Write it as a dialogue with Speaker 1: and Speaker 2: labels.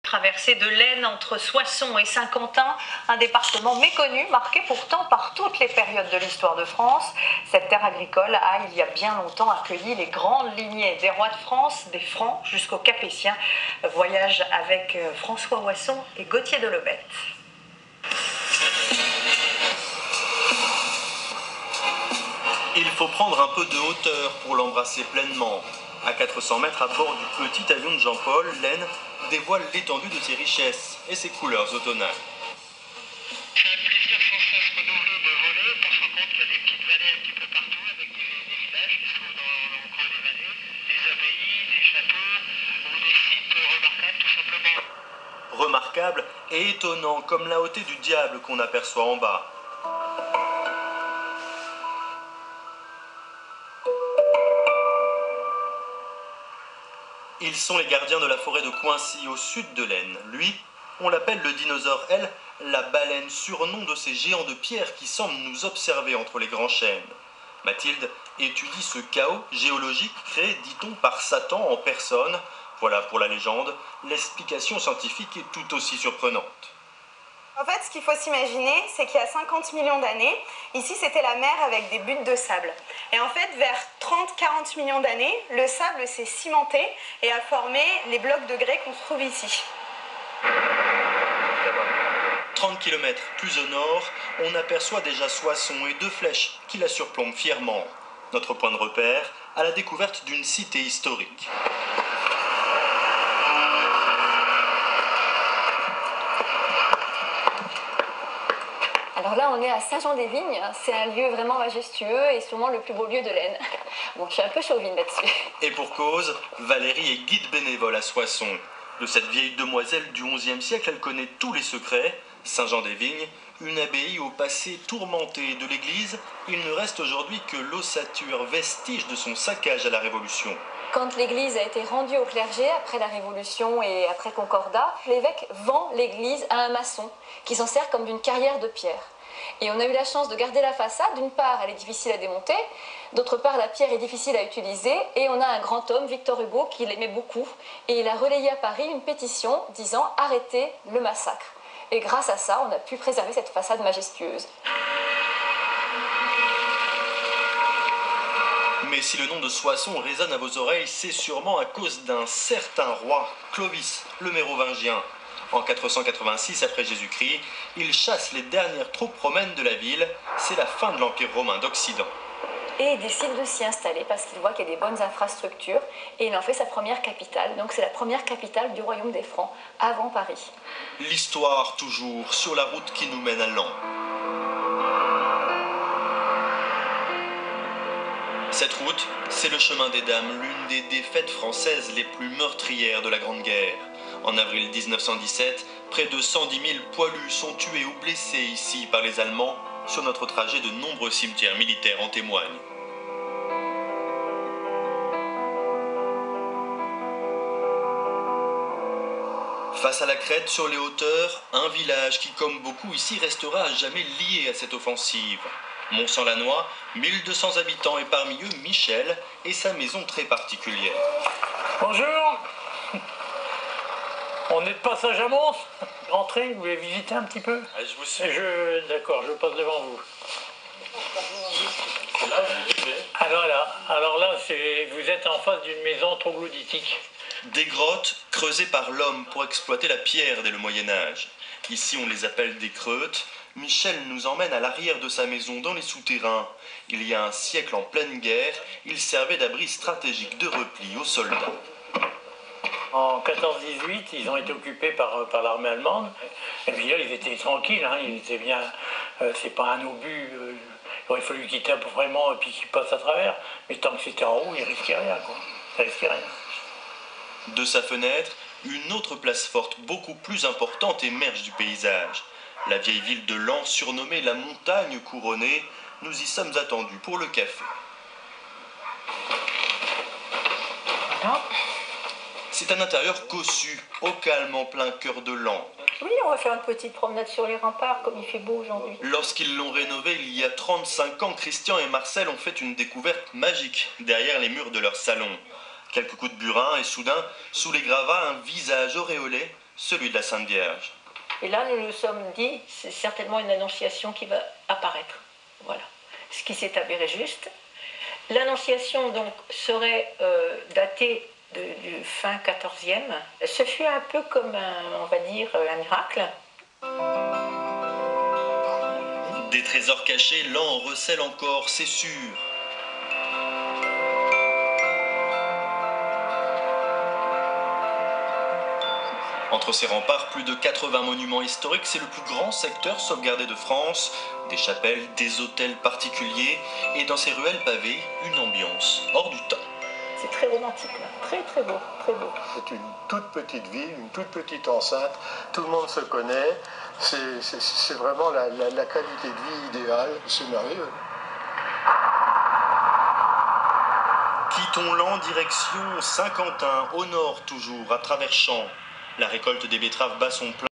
Speaker 1: Traversée de l'Aisne entre Soissons et Saint-Quentin, un département méconnu, marqué pourtant par toutes les périodes de l'histoire de France. Cette terre agricole a, il y a bien longtemps, accueilli les grandes lignées des rois de France, des Francs jusqu'aux Capétiens. Voyage avec François Oisson et Gauthier Delobette.
Speaker 2: Il faut prendre un peu de hauteur pour l'embrasser pleinement. À 400 mètres à bord du petit avion de Jean-Paul, l'Aisne dévoile l'étendue de ses richesses et ses couleurs automnales.
Speaker 3: C'est un plaisir sans cesse renouvelé de voler. On se rend compte qu'il y a des petites vallées un petit peu partout avec des villages qui sont dans le creux des vallées, des abbayes, des châteaux ou des sites remarquables tout simplement.
Speaker 2: Remarquable et étonnant comme la hauteur du diable qu'on aperçoit en bas. Ils sont les gardiens de la forêt de Coincy, au sud de l'Aisne. Lui, on l'appelle le dinosaure, elle, la baleine, surnom de ces géants de pierre qui semblent nous observer entre les grands chênes. Mathilde étudie ce chaos géologique créé, dit-on, par Satan en personne. Voilà pour la légende, l'explication scientifique est tout aussi surprenante.
Speaker 4: En fait, ce qu'il faut s'imaginer, c'est qu'il y a 50 millions d'années, ici c'était la mer avec des buttes de sable. Et en fait, vers 30-40 millions d'années, le sable s'est cimenté et a formé les blocs de grès qu'on trouve ici.
Speaker 2: 30 km plus au nord, on aperçoit déjà Soissons et deux flèches qui la surplombent fièrement. Notre point de repère à la découverte d'une cité historique.
Speaker 5: Alors là, on est à Saint-Jean-des-Vignes. C'est un lieu vraiment majestueux et sûrement le plus beau lieu de l'Aisne. Bon, je suis un peu chauvine là-dessus.
Speaker 2: Et pour cause, Valérie est guide bénévole à Soissons. De cette vieille demoiselle du XIe siècle, elle connaît tous les secrets. Saint-Jean-des-Vignes, une abbaye au passé tourmenté de l'église, il ne reste aujourd'hui que l'ossature, vestige de son saccage à la Révolution.
Speaker 5: Quand l'église a été rendue au clergé après la Révolution et après le Concordat, l'évêque vend l'église à un maçon qui s'en sert comme d'une carrière de pierre. Et on a eu la chance de garder la façade. D'une part, elle est difficile à démonter, d'autre part, la pierre est difficile à utiliser, et on a un grand homme, Victor Hugo, qui l'aimait beaucoup, et il a relayé à Paris une pétition disant « Arrêtez le massacre ». Et grâce à ça, on a pu préserver cette façade majestueuse.
Speaker 2: Mais si le nom de Soissons résonne à vos oreilles, c'est sûrement à cause d'un certain roi, Clovis, le Mérovingien. En 486 après Jésus-Christ, il chasse les dernières troupes romaines de la ville. C'est la fin de l'Empire romain d'Occident.
Speaker 5: Et il décide de s'y installer parce qu'il voit qu'il y a des bonnes infrastructures et il en fait sa première capitale. Donc c'est la première capitale du royaume des Francs, avant Paris.
Speaker 2: L'histoire toujours sur la route qui nous mène à Laon. Cette route, c'est le chemin des dames, l'une des défaites françaises les plus meurtrières de la Grande Guerre. En avril 1917, près de 110 000 poilus sont tués ou blessés ici par les Allemands. Sur notre trajet, de nombreux cimetières militaires en témoignent. Face à la crête sur les hauteurs, un village qui, comme beaucoup ici, restera à jamais lié à cette offensive. Mont-Sans-Lannoy, 1200 habitants et parmi eux Michel et sa maison très particulière.
Speaker 6: Bonjour. On est de passage à Mons. Rentrez, vous voulez visiter un petit peu?
Speaker 2: Je vous suis.
Speaker 6: D'accord, je passe devant vous. Alors là, vous êtes en face d'une maison troglodytique.
Speaker 2: Des grottes creusées par l'homme pour exploiter la pierre dès le Moyen-Âge. Ici, on les appelle des creutes. Michel nous emmène à l'arrière de sa maison, dans les souterrains. Il y a un siècle, en pleine guerre, il servait d'abri stratégique de repli aux soldats.
Speaker 6: En 14-18, ils ont été occupés par l'armée allemande. Et puis là, ils étaient tranquilles, hein, ils étaient bien. C'est pas un obus. Il aurait fallu quitter un peu vraiment et puis qu'ils passent à travers. Mais tant que c'était en haut, ils risquaient rien, quoi. Ça risquait rien.
Speaker 2: De sa fenêtre, une autre place forte, beaucoup plus importante, émerge du paysage. La vieille ville de Laon, surnommée la montagne couronnée, nous y sommes attendus pour le café.
Speaker 5: Voilà.
Speaker 2: C'est un intérieur cossu, au calme en plein cœur de Laon.
Speaker 5: Oui, on va faire une petite promenade sur les remparts, comme il fait beau aujourd'hui.
Speaker 2: Lorsqu'ils l'ont rénové il y a 35 ans, Christian et Marcel ont fait une découverte magique derrière les murs de leur salon. Quelques coups de burin et soudain, sous les gravats, un visage auréolé, celui de la Sainte Vierge.
Speaker 7: Et là, nous nous sommes dit, c'est certainement une annonciation qui va apparaître. Voilà. Ce qui s'est avéré juste. L'annonciation donc serait datée du fin 14e. Ce fut un peu comme on va dire, un miracle.
Speaker 2: Des trésors cachés, l'an en recèle encore, c'est sûr. Entre ces remparts, plus de 80 monuments historiques, c'est le plus grand secteur sauvegardé de France. Des chapelles, des hôtels particuliers, et dans ces ruelles pavées, une ambiance hors du temps.
Speaker 7: C'est très romantique, là. Très très beau, très beau.
Speaker 8: C'est une toute petite ville, une toute petite enceinte, tout le monde se connaît, c'est vraiment la qualité de vie idéale, c'est merveilleux.
Speaker 2: Quittons l'an, direction Saint-Quentin, au nord toujours, à travers champs. La récolte des betteraves bat son plein.